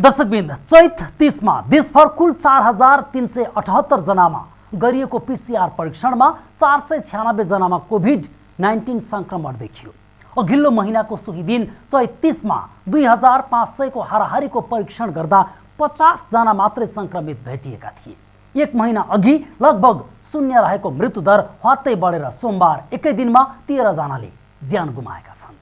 दर्शकबिन्द, चैत 30 मा देशभर कुल 4378 जनामा गरिएको पीसीआर परीक्षणमा 496 जनामा कोभिड-19 संक्रमण देखियो। अघिल्लो महिनाको सोही दिन चैत 30 मा 2500 को हाराहारीको परीक्षण गर्दा 50 जना मात्रै संक्रमित भेटिएका थिए। एक महिना अघि लगभग शून्य रहेको मृत्युदर हत्तै बढेर सोमबार एकै दिनमा 13 जनाले ज्यान गुमाएका छन्।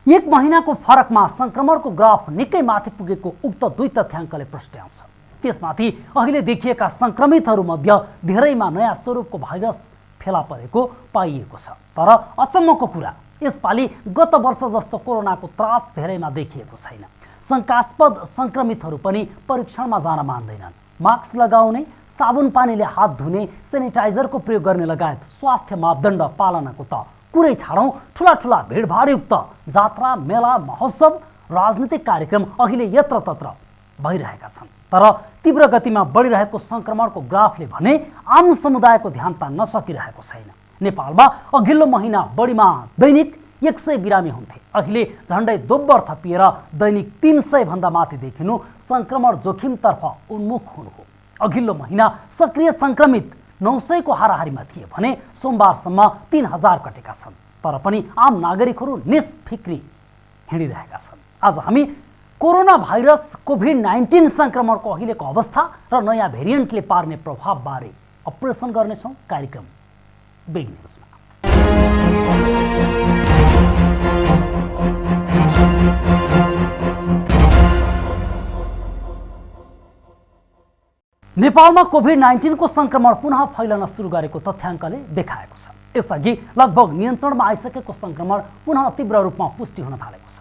एक महिनाको फरकमा संक्रमणको ग्राफ निकै माथि पुगेको उक्त दुई तथ्याङ्कले प्रस्ट्याउँछ। त्यसमाथि अहिले देखिएका संक्रमितहरूमध्ये धेरैमा नयाँ स्वरूपको भाइरस फेला परेको पाइएको छ। तर अचम्मको कुरा, यसपालि गत वर्ष जस्तो कोरोनाको त्रास धेरैमा देखिएको छैन। शङ्कास्पद संक्रमितहरू पनि परीक्षणमा जान मान्दैनन्। मास्क लगाउने, साबुन पानीले हात धुने, सेनिटाइजरको प्रयोग गर्ने लगायत स्वास्थ्य मापदण्ड पालनाको त कुरै छाडौँ, ठुला ठुला भिडभाडयुक्त जात्रा, मेला, महोत्सव, राजनीतिक कार्यक्रम अहिले यत्रतत्र भइरहेका छन्। तर तीव्र गतिमा बढिरहेको संक्रमणको ग्राफले भने आम समुदायको ध्यान तान्न सकिरहेको छैन। नेपालमा अघिल्लो महिना बढीमा दैनिक 100 बिरामी हुन्थे। अहिले झण्डै दोब्बर थपिएर दैनिक 300 भन्दा माथि देखिनु संक्रमण जोखिमतर्फ उन्मुख हुनु हो। अघिल्लो महिना सक्रिय संक्रमित 900 को हाराहारीमा थिए भने सोमबारसम्म 3000 कटेका छन्। तर पनि आम नागरिकहरू निष्फिक्री हिँडिरहेका छन्। आज हामी कोरोना भाइरस कोभिड-19 संक्रमणको अहिलेको अवस्था र नयाँ भेरिएन्टले पार्ने प्रभाव बारे अपरेसन गर्नेछौँ कार्यक्रम बिग न्युजमा। नेपालमा कोभिड-19 को संक्रमण पुनः फैलन सुरु गरेको तथ्याङ्कले देखाएको छ। यसअघि लगभग नियन्त्रणमा आइसकेको संक्रमण पुनः तीव्र रूपमा पुष्टि हुन थालेको छ,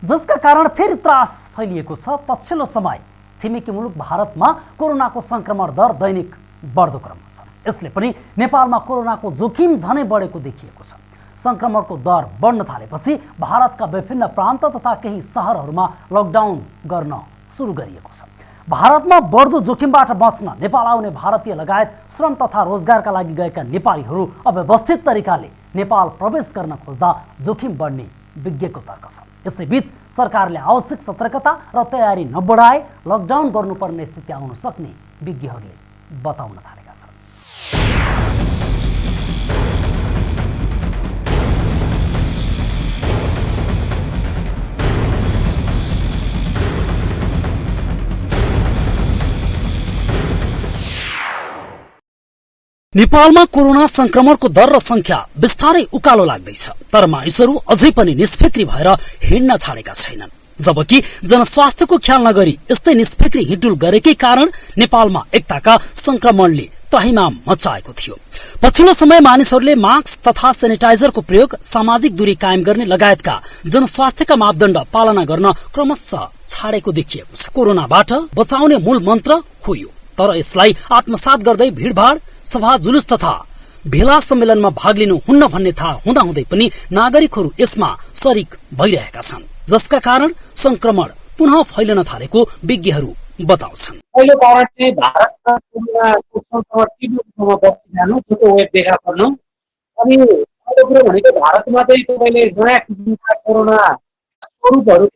जसका कारण फेरि त्रास फैलिएको छ। पछिल्लो समय छिमेकी मुलुक भारतमा कोरोनाको संक्रमण दर दैनिक बढ्दो क्रममा छ। यसले पनि नेपालमा कोरोनाको जोखिम झनै बढेको देखिएको छ। संक्रमणको दर बढ्न थालेपछि भारतका विभिन्न प्रान्त तथा केही शहरहरूमा लकडाउन गर्न सुरु गरिएको छ। भारतमा बढ्दो जोखिमबाट बच्न नेपाल आउने भारतीय लगायत श्रम तथा रोजगारका लागि गएका नेपालीहरू अव्यवस्थित तरिकाले नेपाल प्रवेश गर्न खोज्दा जोखिम बढ्ने विज्ञको तर्क छ। यसैबीच सरकारले आवश्यक सतर्कता र तयारी नबढाए लकडाउन गर्नुपर्ने स्थिति आउन सक्ने विज्ञहरूले बताउन थालेका छन्। नेपालमा कोरोना संक्रमणको दर र संख्या बिस्तारै उकालो लाग्दैछ। तर मानिसहरू अझै पनि निष्फिक्री भएर हिँड्न छाडेका छैनन्। जबकि जनस्वास्थ्यको ख्याल नगरी यस्तै निष्फिक्री हिँडुल गरेकै कारण नेपालमा एकताका संक्रमणले त्राहिमाम मचाएको थियो। पछिल्लो समय मानिसहरूले मास्क तथा सेनिटाइजरको प्रयोग, सामाजिक दूरी कायम गर्ने लगायतका जनस्वास्थ्यका मापदण्ड पालना गर्न क्रमशः छाडेको देखिएको छ। कोरोनाबाट बचाउने मूल मन्त्र हो यो। तर यसलाई आत्मसात गर्दै भीड़भाड़, सभा, जुलुस तथा भेला सम्मेलनमा भाग लिनु हुन्न भन्ने थाहा हुँदाहुँदै पनि नागरिकहरू यसमा सरिक भइरहेका छन्, जसका कारण संक्रमण पुनः फैलन थालेको विज्ञहरू बताउँछन्। पहिलो कारण चाहिँ भारतमा कोरोनाको संक्रमण तीव्र रूपमा बढ्दै जानु, छोटो वेभ देखा पर्नु। अनि अर्को कुरो भनेको भारतमा चाहिँ तपाईँले नयाँ किसिमका कोरोना स्वरूपहरू,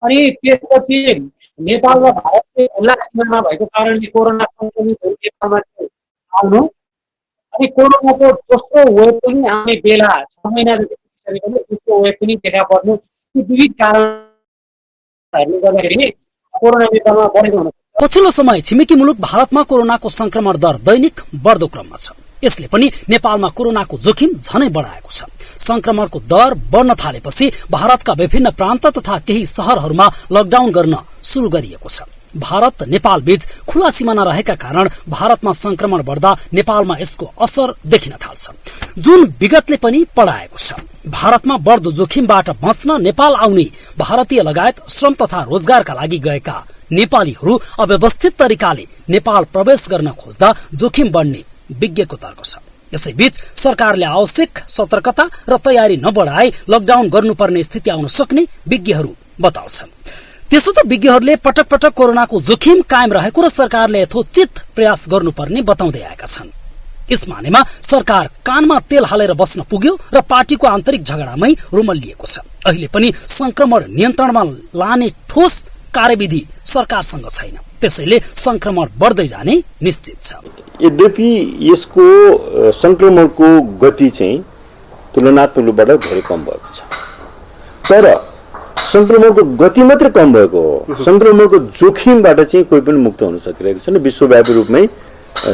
अनि त्यसपछि नेपाल र भारतले खुल्ला सीमामा भएको कारणले कोरोना संक्रमितहरू नेपालमा आउनु, अनि कोरोनाको दोस्रो वेभ पनि आउने बेला 6 महिना जति पिछडिसकेपछि दोस्रो वेभ पनि देखा पर्नु, यी विविध कारणहरूले गर्दाखेरि कोरोना नेपालमा बढेको हुन सक्छ। पछिल्लो समय छिमेकी मुलुक भारतमा कोरोनाको संक्रमण दर दैनिक बढ्दो क्रममा छ। यसले पनि नेपालमा कोरोनाको जोखिम झनै बढाएको छ। संक्रमणको दर बढ्न थालेपछि भारतका विभिन्न प्रान्त तथा केही शहरहरूमा लकडाउन गर्न सुरु गरिएको छ। भारत नेपाल बीच खुला सिमाना रहेका कारण भारतमा संक्रमण बढ्दा नेपालमा यसको असर देखिन थाल्छ, जुन विगतले पनि पढाएको छ। भारतमा बढ्दो जोखिमबाट बच्न नेपाल आउने भारतीय लगायत श्रम तथा रोजगारका लागि गएका नेपालीहरू अव्यवस्थित तरिकाले नेपाल प्रवेश गर्न खोज्दा जोखिम बढ्ने विज्ञको तर्क छ। यसैबीच सरकारले आवश्यक सतर्कता र तयारी नबढाए लकडाउन गर्नुपर्ने स्थिति आउन सक्ने विज्ञहरू बताउँछन्। त्यसो त विज्ञहरूले पटक पटक कोरोनाको जोखिम कायम रहेको र सरकारले यथोचित प्रयास गर्नुपर्ने बताउँदै आएका छन्। यसमानेमा सरकार कानमा तेल हालेर बस्न पुग्यो र पार्टीको आन्तरिक झगडामै रुमल्लिएको छ। अहिले पनि संक्रमण नियन्त्रणमा लाने ठोस कार्यविधि सरकारसँग छैन, त्यसैले संक्रमण बढ्दै जाने निश्चित छ। यद्यपि यसको संक्रमणको गति चाहिँ तुलनात्मक रूपबाट धेरै कम भएको छ, तर संक्रमणको गति मात्रै कम भएको हो, संक्रमणको जोखिमबाट चाहिँ कोही पनि मुक्त हुन सकिरहेको छैन। विश्वव्यापी रूपमै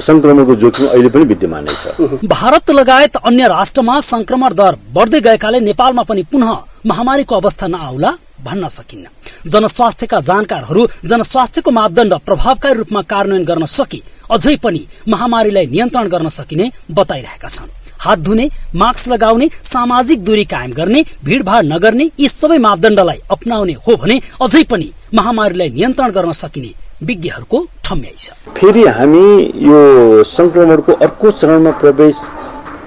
संक्रमणको जोखिम अहिले पनि विद्यमानै छ। भारत लगायत अन्य राष्ट्रमा संक्रमण दर बढ्दै गएकाले नेपालमा पनि पुनः महामारीको अवस्था नआउला भन्न सकिन्न। जनस्वास्थ्यका जानकारहरू जनस्वास्थ्यको मापदण्ड प्रभावकारी रूपमा कार्यान्वयन गर्न सकी अझै पनि महामारीलाई नियन्त्रण गर्न सकिने बताइरहेका छन्। हात धुने, मास्क लगाउने, सामाजिक दूरी कायम गर्ने, भीड़भाड़ नगर्ने यी सबै मापदण्डलाई अपनाउने हो भने अझै पनि महामारीलाई नियन्त्रण गर्न सकिने विज्ञहरूको ठम्याइ छ। फेरि हामी यो संक्रमणको अर्को चरणमा प्रवेश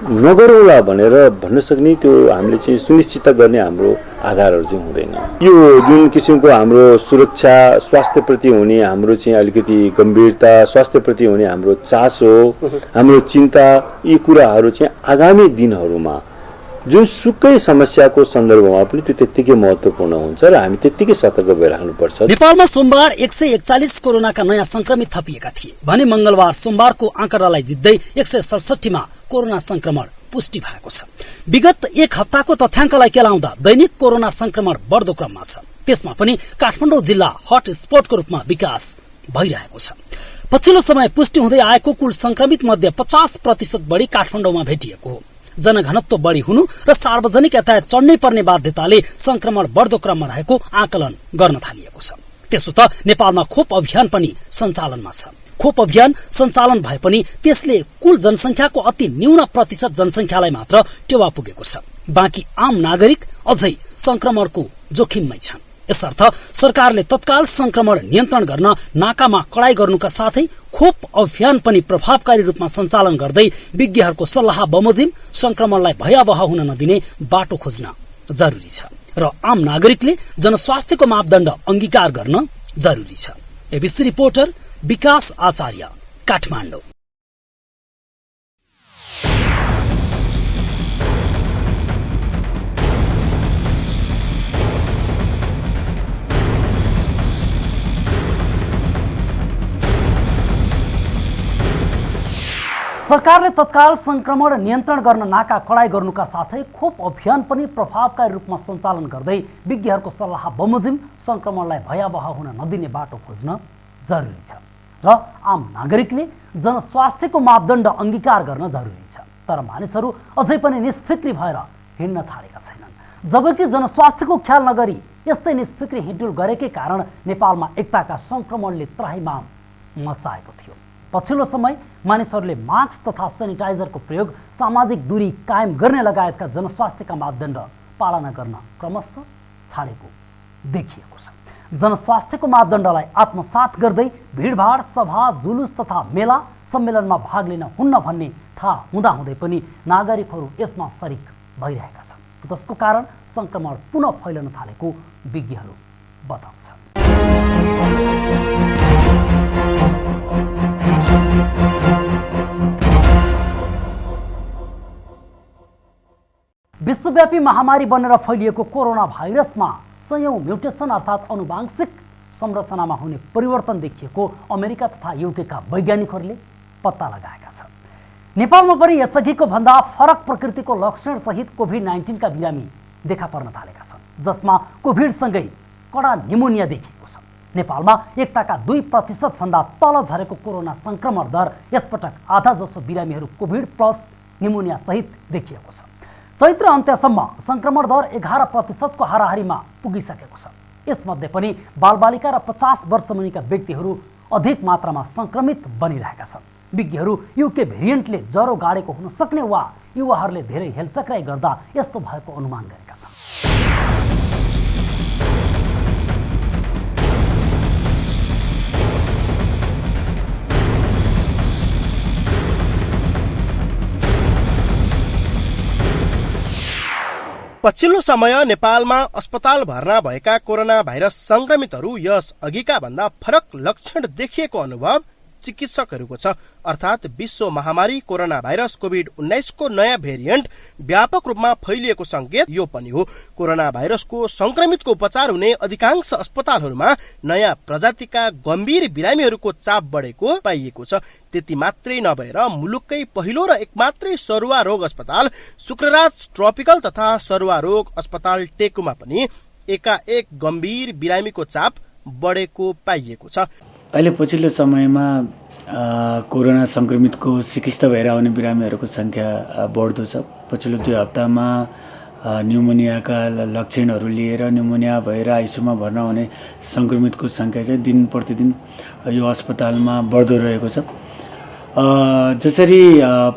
नगरौँला भनेर भन्न सक्ने त्यो हामीले चाहिँ सुनिश्चित गर्ने हाम्रो आधारहरू चाहिँ हुँदैन। यो जुन किसिमको हाम्रो सुरक्षा, स्वास्थ्यप्रति हुने हाम्रो चाहिँ अलिकति गम्भीरता, स्वास्थ्यप्रति हुने हाम्रो चासो, हाम्रो चिन्ता, यी कुराहरू चाहिँ आगामी दिनहरूमा जुन सुकै समस्याको सन्दर्भमा पनि त्यो त्यत्तिकै महत्त्वपूर्ण हुन्छ र हामी त्यत्तिकै सतर्क भइराख्नुपर्छ। नेपालमा सोमबार 141 कोरोनाका नयाँ संक्रमित थपिएका थिए भने मंगलबार सोमबारको आँकडालाई जित्दै 167 मा कोरोना संक्रमण पुष्टि भएको छ। विगत एक हप्ताको तथ्याङ्कलाई केलाउँदा दैनिक कोरोना संक्रमण बढ्दो क्रममा छ। त्यसमा पनि काठमाडौँ जिल्ला हट स्पटको रूपमा विकास भइरहेको छ। पछिल्लो समय पुष्टि हुँदै आएको कुल संक्रमित मध्ये 50% बढी काठमाडौँमा भेटिएको हो। जनघनत्व बढी हुनु र सार्वजनिक यातायात चढ्नै पर्ने बाध्यताले संक्रमण बढ्दो क्रममा रहेको आकलन गर्न थालिएको छ। त्यसो त नेपालमा खोप अभियान पनि सञ्चालनमा छ। खोप अभियान सञ्चालन भए पनि त्यसले कुल जनसंख्याको अति न्यून प्रतिशत जनसंख्यालाई मात्र टेवा पुगेको छ। बाँकी आम नागरिक अझै संक्रमणको जोखिममै छन्। यसर्थ सरकारले तत्काल संक्रमण नियन्त्रण गर्न नाकामा कडाई गर्नुका साथै खोप अभियान पनि प्रभावकारी रूपमा सञ्चालन गर्दै विज्ञहरूको सल्लाह बमोजिम संक्रमणलाई भयावह हुन नदिने बाटो खोज्न जरुरी छ र आम नागरिकले जनस्वास्थ्यको मापदण्ड अंगीकार गर्न जरुरी छ। एबीसी रिपोर्टर विकास आचार्य, काठमाडौँ। सरकारले तत्काल संक्रमण नियन्त्रण गर्न नाका कडाई गर्नुका साथै खोप अभियान पनि प्रभावकारी रूपमा सञ्चालन गर्दै विज्ञहरूको सल्लाह बमोजिम संक्रमणलाई भयावह हुन नदिने बाटो खोज्न जरुरी छ र आम नागरिकले जनस्वास्थ्यको मापदण्ड अंगीकार गर्न जरुरी छ। तर मानिसहरू अझै पनि निष्फिक्री भएर हिँड्न छाडेका छैनन्। जबकि जनस्वास्थ्यको ख्याल नगरी यस्तै निष्फिक्री हिँडुल गरेकै कारण नेपालमा एकताका संक्रमणले त्राहिमाम मचाएको थियो। पछिल्लो समय मानिसहरूले मास्क तथा सेनिटाइजरको प्रयोग, सामाजिक दूरी कायम गर्ने लगायतका जनस्वास्थ्यका मापदण्ड पालना गर्न क्रमशः छाडेको देखिएको छ। जनस्वास्थ्यको मापदण्डलाई आत्मसात गर्दै भीड़भाड़, सभा, जुलुस तथा मेला सम्मेलनमा भाग लिन हुन्न भन्ने थाहा हुँदाहुँदै पनि नागरिकहरू यसमा सरिक भइरहेका छन्, जसको कारण संक्रमण पुनः फैलन थालेको विज्ञहरू बताउँछन्। विश्वव्यापी महामारी बनेर फैलिएको कोरोना भाइरसमा सयौं म्युटेसन अर्थात् आनुवांशिक संरचनामा हुने परिवर्तन देखिएको अमेरिका तथा युकेका वैज्ञानिकहरूले पत्ता लगाएका छन्। नेपालमा पनि यसअघिको भन्दा फरक प्रकृतिको लक्षण सहित कोभिड-19 का बिरामी देखा पर्न थालेका छन्, जसमा कोभिडसँगै कडा निमोनिया देखिएको छ। नेपालमा एकताका 2% भन्दा तल झरेको कोरोना संक्रमण दर यसपटक आधा जसो बिरामीहरू कोभिड प्लस निमोनिया सहित देखिएको छ। चैत्र अन्त्यसम्म संक्रमण दर 11% को हाराहारीमा पुगिसकेको छ। यसमध्ये पनि बालबालिका र 50 वर्ष मुनिका व्यक्तिहरू अधिक मात्रामा संक्रमित बनिरहेका छन्। विज्ञहरू युके भेरिएन्टले ज्वरो गाडेको हुन सक्ने वा युवाहरूले धेरै हेलचक्राइ गर्दा यस्तो भएको अनुमान गरेका छन्। पछिल्लो समय नेपालमा अस्पताल भर्ना भएका कोरोना भाइरस संक्रमितहरू यस अघिका भन्दा फरक लक्षण देखिएको अनुभव चिकित्सकहरूको छ। अर्थात् विश्व महामारी कोरोना भाइरस कोभिड-19 को नयाँ भेरिएन्ट व्यापक रूपमा फैलिएको संकेत यो पनि हो। कोरोना भाइरसको संक्रमितको उपचार हुने अधिकांश अस्पतालहरूमा नयाँ प्रजातिका गम्भीर बिरामीहरूको चाप बढेको पाइएको छ। त्यति मात्रै नभएर मुलुककै पहिलो र एकमात्रै सरुवा रोग अस्पताल शुक्रराज ट्रपिकल तथा सरुवा रोग अस्पताल टेकुमा पनि एकाएक गम्भीर बिरामीको चाप बढेको पाइएको छ। अहिले पछिल्लो समयमा कोरोना संक्रमितको चिकित्सा भएर आउने बिरामीहरूको संख्या बढ्दो छ। पछिल्लो 2 हप्तामा न्युमोनियाका लक्षणहरू लिएर न्युमोनिया भएर आइसियुमा भर्ना हुने संक्रमितको संख्या चाहिँ दिन प्रतिदिन यो अस्पतालमा बढ्दो रहेको छ। जसरी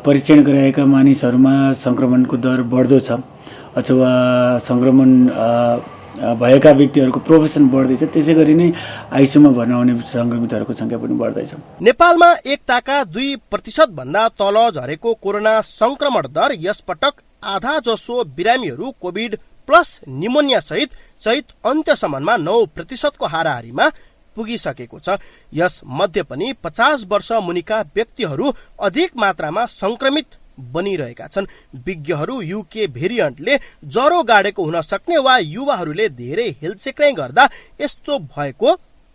परीक्षण गराएका मानिसहरूमा संक्रमणको दर बढ्दो छ अथवा संक्रमण भएका व्यक्तिहरूको प्रोफेसन बढ्दैछ, त्यसै गरी नै आइसियुमा भर्ना हुने संक्रमितहरूको संख्या पनि बढ्दैछ। नेपालमा 1% भन्दा तल झरेको कोरोना संक्रमण दर यसपटक आधा जसो बिरामीहरू कोभिड प्लस निमोनिया सहित चैत अन्त्यसम्ममा 9% को हाराहारीमा पुगिसकेको छ। यस मध्ये पनि 50 वर्ष मुनिका व्यक्तिहरू अधिक मात्रामा संक्रमित बनिरहेका छन्। विज्ञहरू युके भेरिएन्टले ज्वरो गाडेको हुन सक्ने वा युवाहरूले धेरै हेलचेक्राइ गर्दा यस्तो भएको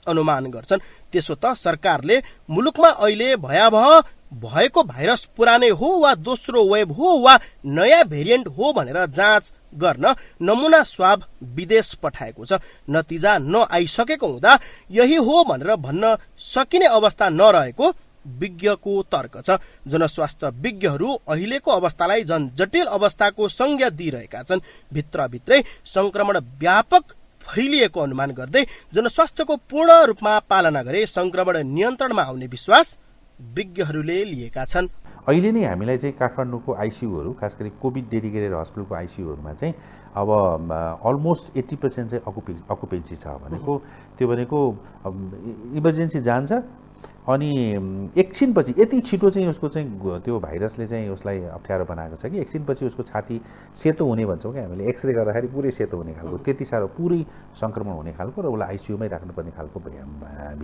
अनुमान गर्छन्। त्यसो त सरकारले मुलुकमा अहिले भयावह भएको भाइरस पुरानै हो वा दोस्रो वेभ हो वा नयाँ भेरिएन्ट हो भनेर जाँच गर्न नमुना स्वाब विदेश पठाएको छ। नतिजा नआइसकेको हुँदा यही हो भनेर भन्न सकिने अवस्था नरहेको विज्ञको तर्क छ। जनस्वास्थ्य विज्ञहरू अहिलेको अवस्थालाई झन जटिल अवस्थाको संज्ञा दिइरहेका छन्। भित्रभित्रै संक्रमण व्यापक फैलिएको अनुमान गर्दै जनस्वास्थ्यको पूर्ण रूपमा पालना गरे संक्रमण नियन्त्रणमा आउने विश्वास विज्ञहरूले लिएका छन्। अहिले नै हामीलाई चाहिँ काठमाडौँको आइसियुहरू, खास गरी कोभिड डेडिकेटेड हस्पिटलको आइसियुहरूमा चाहिँ अब अलमोस्ट 80% चाहिँ अकुपेन्सी छ भनेको। त्यो भनेको इमर्जेन्सी जान्छ अनि एकछिनपछि यति छिटो चाहिँ उसको चाहिँ त्यो भाइरसले चाहिँ उसलाई अप्ठ्यारो बनाएको छ कि एकछिनपछि उसको छाती सेतो हुने भन्छौँ कि हामीले, एक्सरे गर्दाखेरि पुरै सेतो हुने खालको, त्यति साह्रो पुरै संक्रमण हुने खालको र उसलाई आइसियुमै राख्नुपर्ने खालको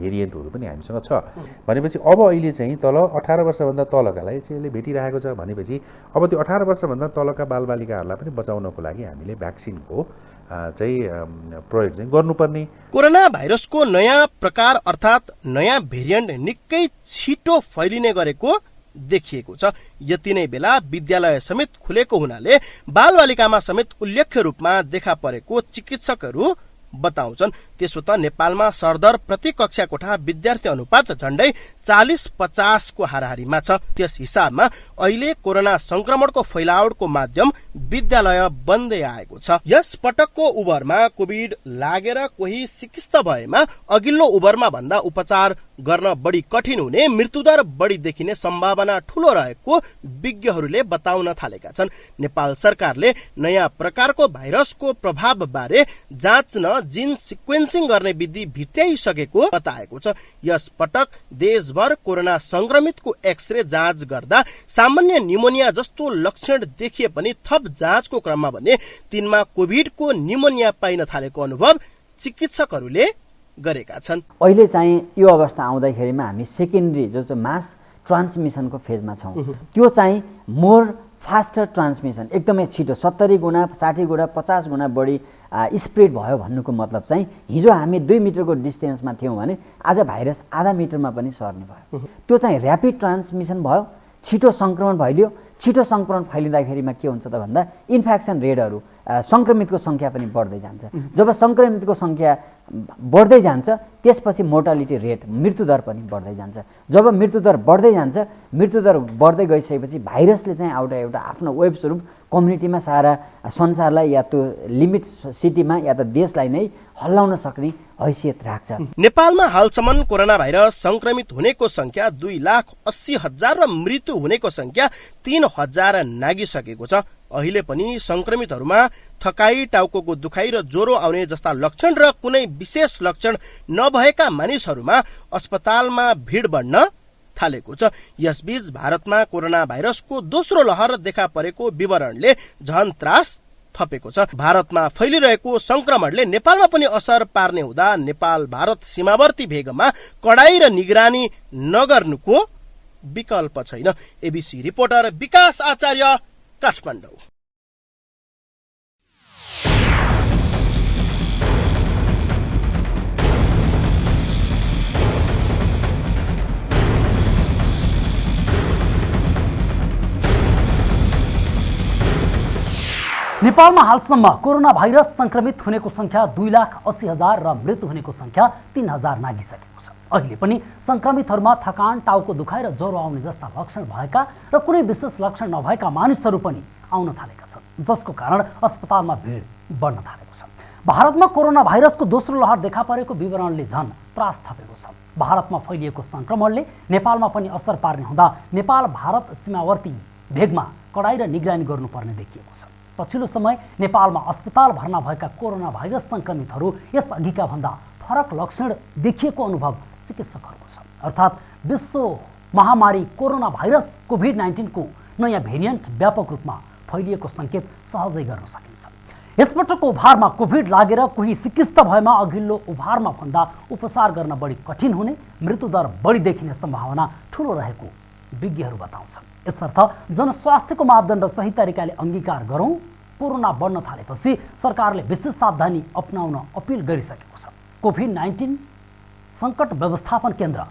भेरिएन्टहरू पनि हामीसँग छ। भनेपछि अब अहिले चाहिँ तल 18 वर्षभन्दा तलकालाई चाहिँ यसले भेटिरहेको छ भनेपछि अब त्यो 18 वर्षभन्दा तलका बालबालिकाहरूलाई पनि बचाउनको लागि हामीले भ्याक्सिनको प्रयोग चाहिँ गर्नुपर्ने। कोरोना भाइरसको नयाँ प्रकार अर्थात् नयाँ भेरिएन्ट निकै छिटो फैलिने गरेको देखिएको छ। यति नै बेला विद्यालय समेत खुलेको हुनाले बालबालिकामा समेत उल्लेख्य रूपमा देखा परेको चिकित्सकहरू बताउँछन्। त्यसो त नेपालमा सरदर प्रति कक्षा कोठा विद्यार्थी अनुपात झण्डै 40-50 को हाराहारीमा छ। त्यस हिसाबमा अहिले कोरोना संक्रमणको फैलावटको माध्यम विद्यालय बन्दै आएको छ। यस पटकको उभरमा कोभिड लागेर कोही सिकिस्त भएमा अघिल्लो उभरमा भन्दा उपचार गर्न बढी कठिन हुने, मृत्युदर बढी देखिने सम्भावना ठूलो रहेको विज्ञहरूले बताउन थालेका छन्। नेपाल सरकारले नयाँ प्रकारको भाइरसको प्रभाव बारे जाँच्न जीन सिक्वेन्सिङ गर्ने विधि भित्र्याइसकेको बताएको छ। यस पटक देशभर कोरोना संक्रमितको एक्सरे जाँच गर्दा सामान्य न्युमोनिया जस्तो लक्षण देखिए पनि थप जाँचको क्रममा भने तिनमा कोभिडको न्युमोनिया पाइन थालेको अनुभव चिकित्सकहरूले गरेका छन्। अहिले चाहिँ यो अवस्था आउँदाखेरिमा हामी सेकेन्डरी जो चाहिँ मास ट्रान्समिसनको फेजमा छौँ। त्यो चाहिँ मोर फास्टर ट्रान्समिसन, एकदमै छिटो 70 गुणा 60 गुणा 50 गुणा बढी स्प्रेड भयो भन्नुको मतलब चाहिँ हिजो हामी 2 मिटरको डिस्टेन्समा थियौँ भने आज भाइरस आधा मिटरमा पनि सर्ने भयो। त्यो चाहिँ ऱ्यापिड ट्रान्समिसन भयो, छिटो सङ्क्रमण फैलियो। छिटो सङ्क्रमण फैलिँदाखेरिमा के हुन्छ त भन्दा इन्फेक्सन रेटहरू, सङ्क्रमितको सङ्ख्या पनि बढ्दै जान्छ। जब सङ्क्रमितको सङ्ख्या बढ्दै जान्छ त्यसपछि मोर्टालिटी रेट, मृत्युदर पनि बढ्दै जान्छ। जब मृत्युदर बढ्दै जान्छ, मृत्युदर बढ्दै गइसकेपछि भाइरसले चाहिँ एउटा आफ्नो वेब स्वरूप कम्युनिटीमा सारा संसारलाई या त लिमिट सिटीमा या त देशलाई नै हल्लाउन सक्ने हैसियत राख्छ। नेपालमा हालसम्म कोरोना भाइरस संक्रमित हुनेको संख्या 2,80,000 र मृत्यु हुनेको संख्या 3,000 नागिसकेको छ। अहिले पनि संक्रमितहरूमा थकाई, टाउको दुखाइ र ज्वरो आउने जस्ता लक्षण र कुनै विशेष लक्षण नभएका मानिसहरूमा अस्पतालमा भिड बढ्न थालेको छ। यसबीच भारतमा कोरोना भाइरसको दोस्रो लहर देखा परेको विवरणले झन त्रास थपेको छ। भारतमा फैलिरहेको संक्रमणले नेपालमा पनि असर पार्ने हुँदा नेपाल भारत सीमावर्ती भेगमा कडाई र निगरानी नगर्नुको विकल्प छैन। एबीसी रिपोर्टर विकास आचार्य, काठमाडौँ। नेपालमा हालसम्म कोरोना भाइरस संक्रमित हुनेको संख्या 2,80,000 र मृत्यु हुनेको संख्या 3,000 नागिसकेको छ। अहिले पनि संक्रमितहरूमा थकान, टाउको दुखाइ र ज्वरो आउने जस्ता लक्षण भएका र कुनै विशेष लक्षण नभएका मानिसहरू पनि आउन थालेका छन्, जसको कारण अस्पतालमा भिड बढ्न थालेको छ। भारतमा कोरोना भाइरसको दोस्रो लहर देखा परेको विवरणले झन त्रास थपेको छ। भारतमा फैलिएको संक्रमणले नेपालमा पनि असर पार्ने हुँदा नेपाल भारत सीमावर्ती भेगमा कडाई र निगरानी गर्नुपर्ने देखिएको छ। पछिल्लो समय नेपालमा अस्पताल भर्ना भएका कोरोना भाइरस संक्रमितहरू यस अघिका भन्दा फरक लक्षण देखिएको अनुभव चिकित्सकहरूको छ। अर्थात् विश्व महामारी कोरोना भाइरस कोभिड-19 को नयाँ भेरिएन्ट व्यापक रूपमा फैलिएको सङ्केत सहजै गर्न सकिन्छ। यसपटकको उभारमा कोभिड लागेर कोही सिकिस्त भएमा अघिल्लो उभारमा भन्दा उपचार गर्न बढी कठिन हुने, मृत्युदर बढी देखिने सम्भावना ठूलो रहेको विज्ञहरू बताउँछन्। यसर्थ जनस्वास्थ्यको मापदण्ड सही तरिकाले अंगीकार गरौँ। कोरोना बढ्न थालेपछि सरकारले विशेष सावधानी अपनाउन अपिल गरिसकेको छ। कोभिड-19 सङ्कट व्यवस्थापन केन्द्र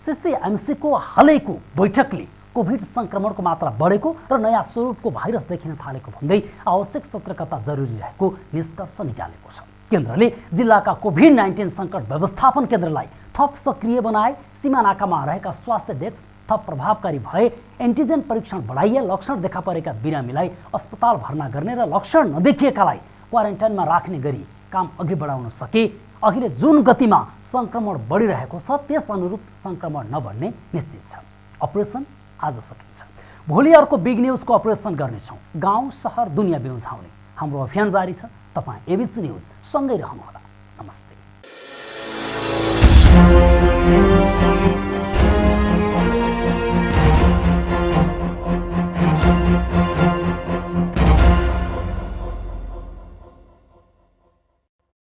सीसीएमसी को हालैको बैठकले कोभिड संक्रमणको मात्रा बढेको र नयाँ स्वरूपको भाइरस देखिन थालेको भन्दै आवश्यक सतर्कता जरुरी रहेको निष्कर्ष निकालेको छ। केन्द्रले जिल्लाका कोभिड-19 सङ्कट व्यवस्थापन केन्द्रलाई थप सक्रिय बनाए, सीमानाकामा रहेका स्वास्थ्य डेस्क थप प्रभावकारी भए, एन्टिजेन परीक्षण बढाइए, लक्षण देखा परेका बिरामीलाई अस्पताल भर्ना गर्ने र लक्षण नदेखिएकालाई क्वारेन्टाइनमा राख्ने गरी काम अघि बढाउन सके। अहिले जुन गतिमा संक्रमण बढिरहेको छ त्यस अनुरूप संक्रमण नबढ्ने निश्चित छ। अपरेसन आज सकिन्छ। भोलि अर्को बिग न्युजको अपरेसन गर्नेछौँ। गाउँ सहर दुनियाँ बेउझाउने हाम्रो अभियान जारी छ। तपाईँ एबीसी न्युज सँगै रहनुहोला। नमस्ते।